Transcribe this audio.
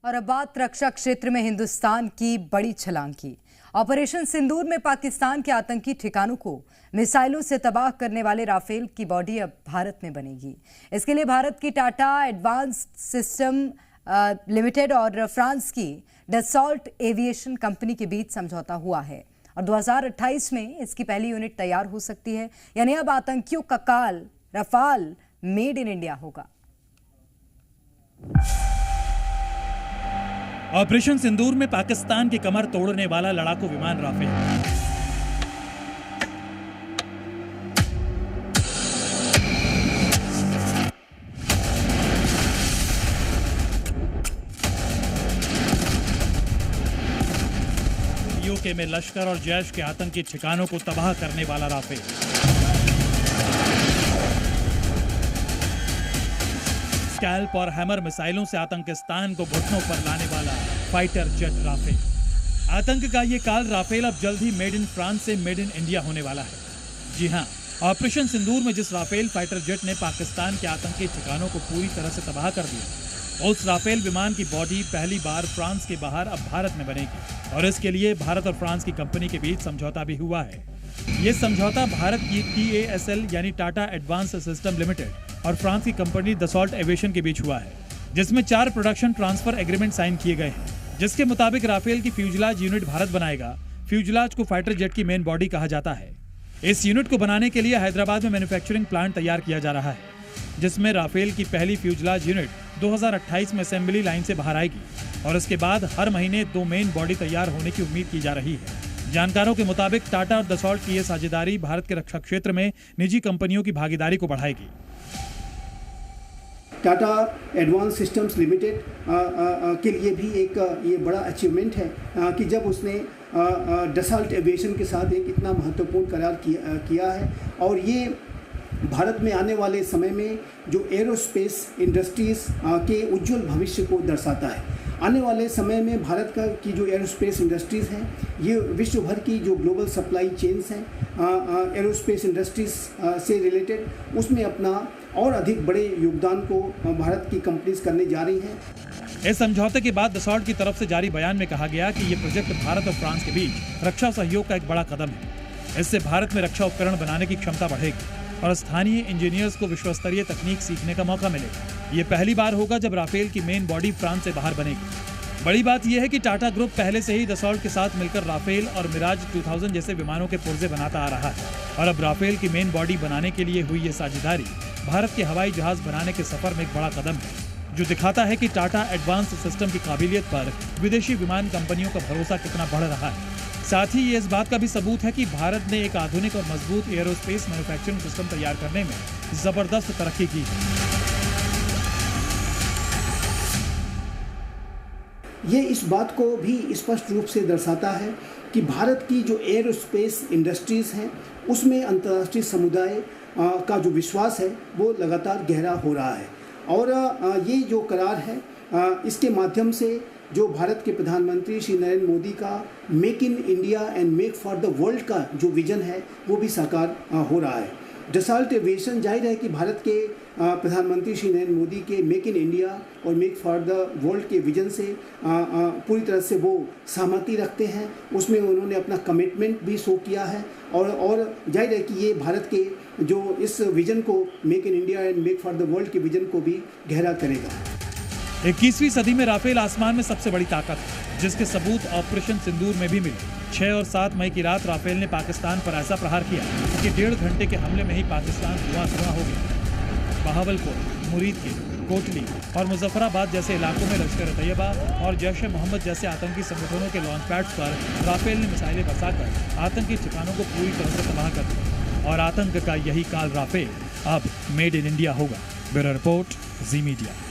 और अब बात रक्षा क्षेत्र में हिंदुस्तान की बड़ी छलांग की। ऑपरेशन सिंदूर में पाकिस्तान के आतंकी ठिकानों को मिसाइलों से तबाह करने वाले राफेल की बॉडी अब भारत में बनेगी। इसके लिए भारत की टाटा एडवांस्ड सिस्टम लिमिटेड और फ्रांस की डसॉल्ट एविएशन कंपनी के बीच समझौता हुआ है और 2028 में इसकी पहली यूनिट तैयार हो सकती है। यानी अब आतंकियों का काल रफाल मेड इन इंडिया होगा। ऑपरेशन सिंदूर में पाकिस्तान की कमर तोड़ने वाला लड़ाकू विमान राफेल। यूके में लश्कर और जैश के आतंकी ठिकानों को तबाह करने वाला राफेल। स्कैल्प और हैमर मिसाइलों से आतंकिस्तान को घुटनों पर लाने वाला फाइटर जेट राफेल। आतंक का ये काल राफेल अब जल्द ही मेड इन फ्रांस से मेड इन इंडिया होने वाला है। जी हां, ऑपरेशन सिंदूर में जिस राफेल फाइटर जेट ने पाकिस्तान के आतंकी ठिकानों को पूरी तरह से तबाह कर दिया, उस राफेल विमान की बॉडी पहली बार फ्रांस के बाहर अब भारत में बनेगी और इसके लिए भारत और फ्रांस की कंपनी के बीच समझौता भी हुआ है। ये समझौता भारत की TASL यानी टाटा एडवांस्ड सिस्टम लिमिटेड और फ्रांस की कंपनी दसॉल्ट एविएशन के बीच हुआ है, जिसमें 4 प्रोडक्शन ट्रांसफर एग्रीमेंट साइन किए गए हैं, जिसके मुताबिक राफेल की फ्यूजलाज यूनिट भारत बनाएगा। फ्यूजलाज को फाइटर जेट की मेन बॉडी कहा जाता है। इस यूनिट को बनाने के लिए हैदराबाद में मैन्युफैक्चरिंग प्लांट तैयार किया जा रहा है, जिसमें राफेल की पहली फ्यूजलाज यूनिट 2028 में असेंबली लाइन से बाहर आएगी और इसके बाद हर महीने 2 मेन बॉडी तैयार होने की उम्मीद की जा रही है। जानकारों के मुताबिक टाटा और दसॉल्ट की यह साझेदारी भारत के रक्षा क्षेत्र में निजी कंपनियों की भागीदारी को बढ़ाएगी। टाटा एडवांस सिस्टम्स लिमिटेड के लिए भी एक ये बड़ा अचीवमेंट है कि जब उसने डसॉल्ट एविएशन के साथ एक इतना महत्वपूर्ण करार किया है और ये भारत में आने वाले समय में जो एरोस्पेस इंडस्ट्रीज़ के उज्जवल भविष्य को दर्शाता है। आने वाले समय में भारत की जो एरोस्पेस इंडस्ट्रीज़ हैं, ये विश्व भर की जो ग्लोबल सप्लाई चेन्स हैं एरोस्पेस इंडस्ट्रीज से रिलेटेड, उसमें अपना और अधिक बड़े योगदान को भारत की कंपनीज करने जा रही हैं। इस समझौते के बाद दसॉल्ट की तरफ से जारी बयान में कहा गया कि ये प्रोजेक्ट भारत और फ्रांस के बीच रक्षा सहयोग का एक बड़ा कदम है। इससे भारत में रक्षा उपकरण बनाने की क्षमता बढ़ेगी और स्थानीय इंजीनियर्स को विश्वस्तरीय तकनीक सीखने का मौका मिलेगा। ये पहली बार होगा जब राफेल की मेन बॉडी फ्रांस से बाहर बनेगी। बड़ी बात यह है कि टाटा ग्रुप पहले से ही दसॉल्ट के साथ मिलकर राफेल और मिराज 2000 जैसे विमानों के पुर्जे बनाता आ रहा है और अब राफेल की मेन बॉडी बनाने के लिए हुई ये साझेदारी भारत के हवाई जहाज बनाने के सफर में एक बड़ा कदम है, जो दिखाता है कि टाटा एडवांस सिस्टम की काबिलियत पर विदेशी विमान कंपनियों का भरोसा कितना बढ़ रहा है। साथ ही ये इस बात का भी सबूत है कि भारत ने एक आधुनिक और मजबूत एरोस्पेस मैन्युफैक्चरिंग सिस्टम तैयार करने में जबरदस्त तरक्की की है। ये इस बात को भी स्पष्ट रूप से दर्शाता है कि भारत की जो एरोस्पेस इंडस्ट्रीज हैं, उसमें अंतर्राष्ट्रीय समुदाय का जो विश्वास है वो लगातार गहरा हो रहा है और ये जो करार है इसके माध्यम से जो भारत के प्रधानमंत्री श्री नरेंद्र मोदी का make in India and make for the world का जो विजन है वो भी साकार हो रहा है। डसॉल्ट एविएशन जाहिर है कि भारत के प्रधानमंत्री श्री नरेंद्र मोदी के मेक इन इंडिया और मेक फॉर द वर्ल्ड के विजन से पूरी तरह से वो सहमति रखते हैं। उसमें उन्होंने अपना कमिटमेंट भी शो किया है और जाहिर है कि ये भारत के जो इस विजन को make in India and make for the world के विजन को भी गहरा करेगा। 21वीं सदी में राफेल आसमान में सबसे बड़ी ताकत है, जिसके सबूत ऑपरेशन सिंदूर में भी मिले। 6 और 7 मई की रात राफेल ने पाकिस्तान पर ऐसा प्रहार किया कि 1.5 घंटे के हमले में ही पाकिस्तान धुआं हो गया। बहावलपुर, मुरीदपुर, कोटली और मुजफ्फराबाद जैसे इलाकों में लश्कर-ए-तैयबा और जैश-ए-मोहम्मद जैसे आतंकी संगठनों के लॉन्च पैड्स पर राफेल ने मिसाइलें बरसाकर आतंकी ठिकानों को पूरी तरह से तबाह कर दिया और आतंक का यही काल राफेल अब मेड इन इंडिया होगा। ब्यूरो रिपोर्ट, जी मीडिया।